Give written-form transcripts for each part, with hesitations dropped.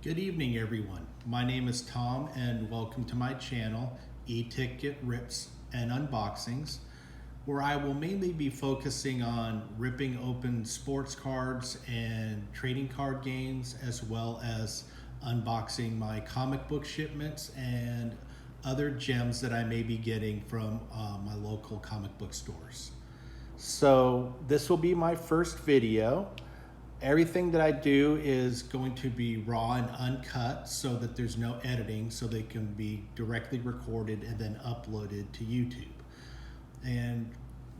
Good evening, everyone. My name is Tom, and welcome to my channel, E-Ticket Rips and Unboxings, where I will mainly be focusing on ripping open sports cards and trading card games, as well as unboxing my comic book shipments and other gems that I may be getting from my local comic book stores. So this will be my first video. Everything that I do is going to be raw and uncut so that there's no editing, so they can be directly recorded and then uploaded to YouTube. And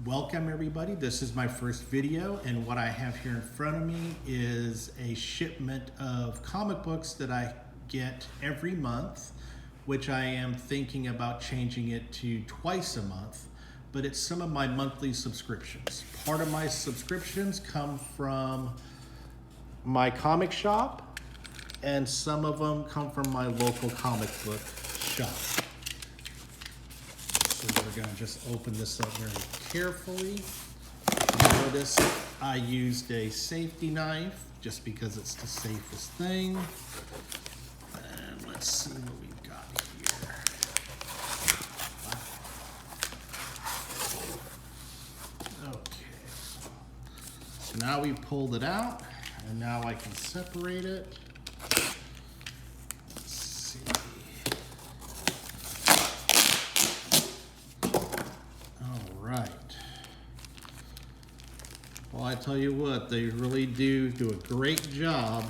welcome everybody. This is my first video, and what I have here in front of me is a shipment of comic books that I get every month, which I am thinking about changing it to twice a month, but it's some of my monthly subscriptions. Part of my subscriptions come from my comic shop, and some of them come from my local comic book shop. So we're gonna just open this up very carefully. Notice I used a safety knife just because it's the safest thing. And let's see what we've got here. Wow. Okay. So now we pulled it out. And now I can separate it. Let's see. All right. Well, I tell you what, they really do a great job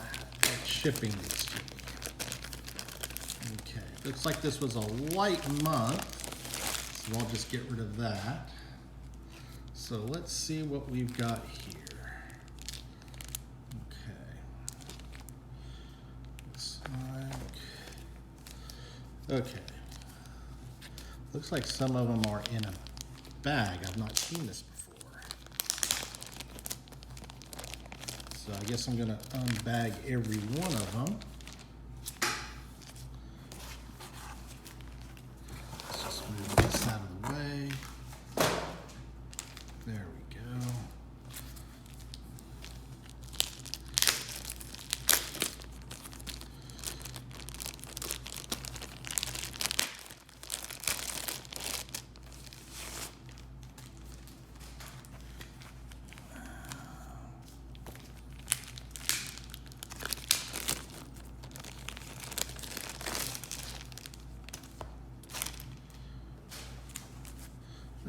at shipping these to me. Okay, looks like this was a light month, so I'll just get rid of that. So let's see what we've got here. Okay, looks like some of them are in a bag. I've not seen this before. So I guess I'm gonna unbag every one of them. Let's just move this out of the way. There we go.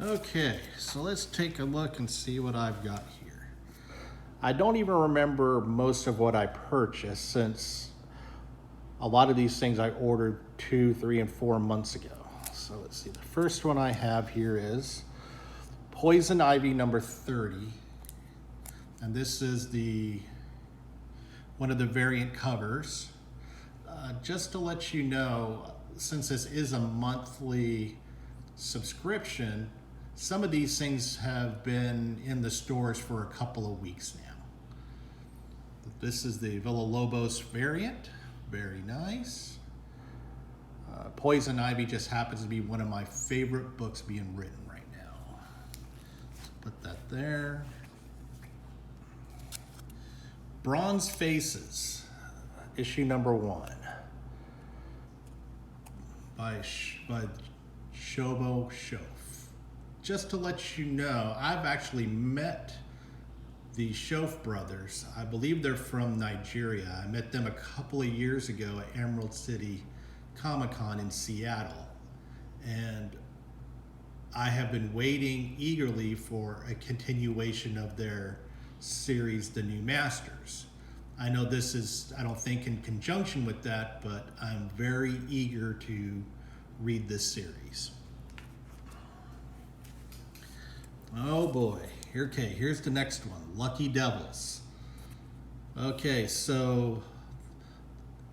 Okay, so let's take a look and see what I've got here. I don't even remember most of what I purchased, since a lot of these things I ordered 2, 3, and 4 months ago. So let's see, the first one I have here is Poison Ivy number 30. And this is one of the variant covers. Just to let you know, since this is a monthly subscription, some of these things have been in the stores for a couple of weeks now. This is the Villalobos variant, very nice. Poison Ivy just happens to be one of my favorite books being written right now. So put that there. Bronze Faces, issue number 1 by Shobo Shof. Just to let you know, I've actually met the Shof brothers. I believe they're from Nigeria. I met them a couple of years ago at Emerald City Comic-Con in Seattle. And I have been waiting eagerly for a continuation of their series, The New Masters. I know this is, I don't think in conjunction with that, but I'm very eager to read this series. Oh boy, okay, here's the next one, Lucky Devils. Okay, so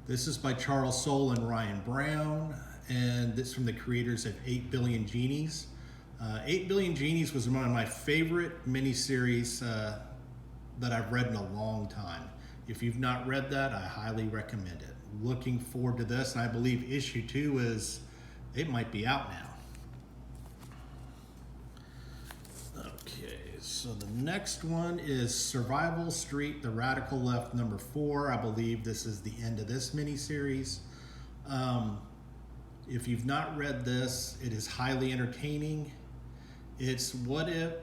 this is by Charles Soule and Ryan Brown, and this is from the creators of 8 Billion Genies. 8 Billion Genies was one of my favorite miniseries that I've read in a long time. If you've not read that, I highly recommend it. Looking forward to this, and I believe issue 2 it might be out now. Okay, so the next one is Survival Street, The Radical Left, number 4. I believe this is the end of this miniseries. If you've not read this, it is highly entertaining. It's what if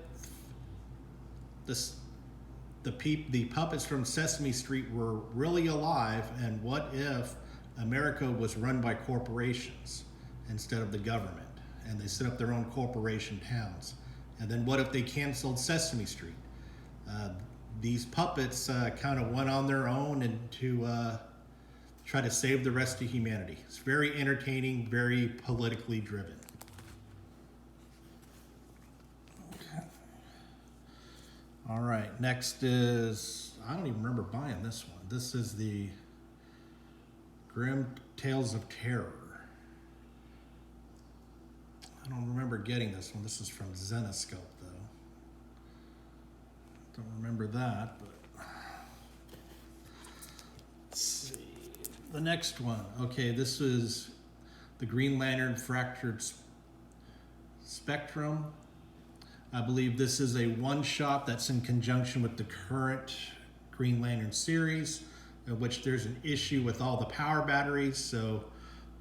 the puppets from Sesame Street were really alive, and what if America was run by corporations instead of the government, and they set up their own corporation towns? And then what if they canceled Sesame Street? These puppets kind of went on their own and to try to save the rest of humanity. It's very entertaining, very politically driven. Okay. All right, next is, I don't even remember buying this one. This is the Grim Tales of Terror. I don't remember getting this one. This is from Zenescope, though. Don't remember that, but let's see. The next one. Okay, this is the Green Lantern Fractured Spectrum. I believe this is a one-shot that's in conjunction with the current Green Lantern series, in which there's an issue with all the power batteries. So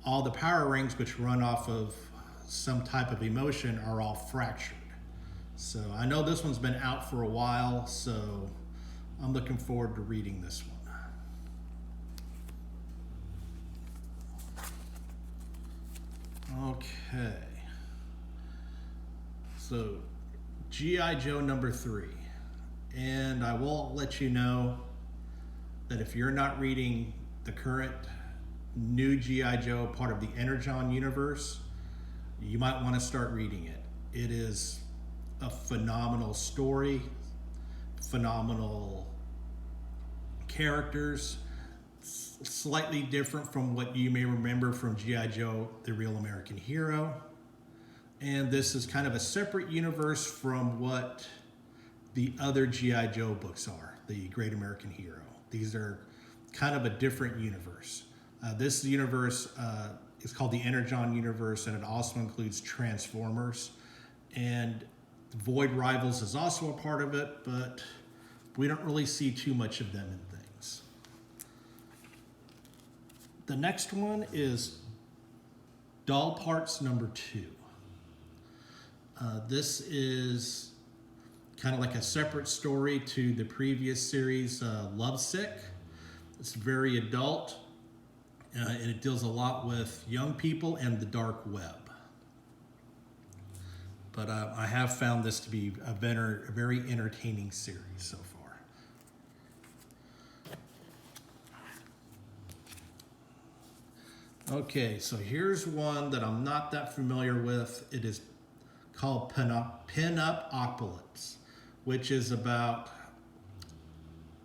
all the power rings, which run off of some type of emotion, are all fractured. So I know this one's been out for a while, so I'm looking forward to reading this one. Okay. So G.I. Joe number 3. And I will let you know that if you're not reading the current new G.I. Joe, part of the Energon universe, you might want to start reading it. It is a phenomenal story, phenomenal characters, slightly different from what you may remember from G.I. Joe, The Real American Hero. And this is kind of a separate universe from what the other G.I. Joe books are, The Great American Hero. These are kind of a different universe. This universe is called the Energon universe, and it also includes Transformers. And Void Rivals is also a part of it, but we don't really see too much of them in things. The next one is Doll Parts number 2. This is kind of like a separate story to the previous series, Lovesick. It's very adult, and it deals a lot with young people and the dark web. But I have found this to be a very entertaining series so far. Okay, so here's one that I'm not that familiar with. It is called Pin-Up-Ocalypse, which is about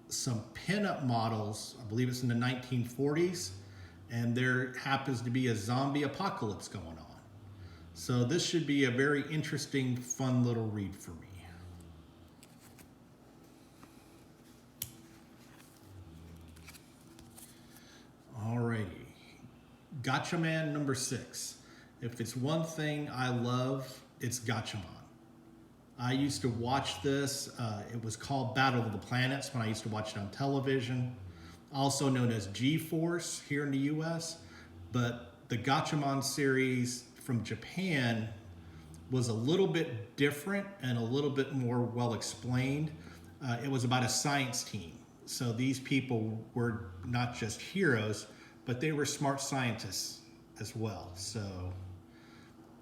some pin-up models. I believe it's in the 1940s, and there happens to be a zombie apocalypse going on. So this should be a very interesting, fun little read for me. Alrighty, Gatchaman number 6. If it's one thing I love, it's Gatchaman. I used to watch this. It was called Battle of the Planets when I used to watch it on television, also known as G-Force here in the US. But the Gatchaman series from Japan was a little bit different and a little bit more well explained. It was about a science team. So these people were not just heroes, but they were smart scientists as well. So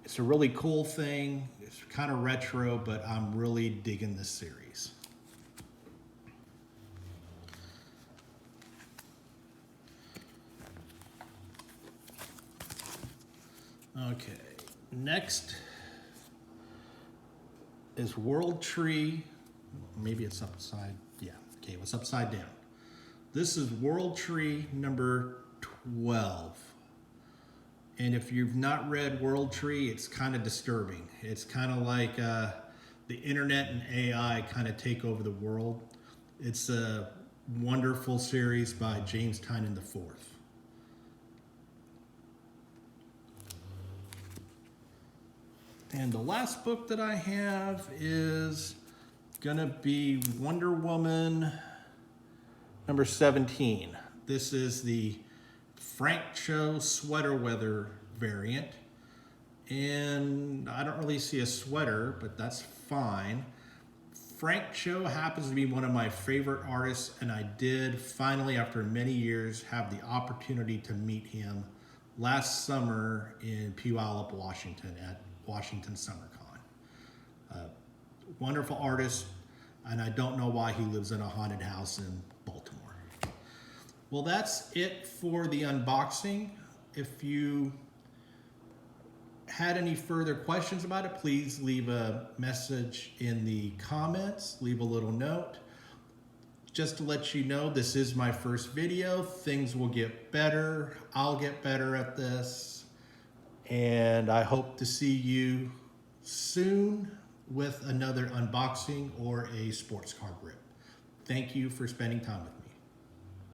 it's a really cool thing. It's kind of retro, but I'm really digging this series. Okay, next is World Tree. Maybe it's upside, yeah, okay, it was upside down. This is World Tree number 12. And if you've not read World Tree, it's kind of disturbing. It's kind of like the internet and AI kind of take over the world. It's a wonderful series by James Tynion IV. And the last book that I have is gonna be Wonder Woman number 17. This is the Frank Cho sweater weather variant. And I don't really see a sweater, but that's fine. Frank Cho happens to be one of my favorite artists, and I did finally, after many years, have the opportunity to meet him last summer in Puyallup, Washington at Washington SummerCon. Wonderful artist, and I don't know why he lives in a haunted house in Baltimore. Well, that's it for the unboxing. If you had any further questions about it, please leave a message in the comments, leave a little note. Just to let you know, this is my first video. Things will get better. I'll get better at this. And I hope to see you soon with another unboxing or a sports card rip. Thank you for spending time with me.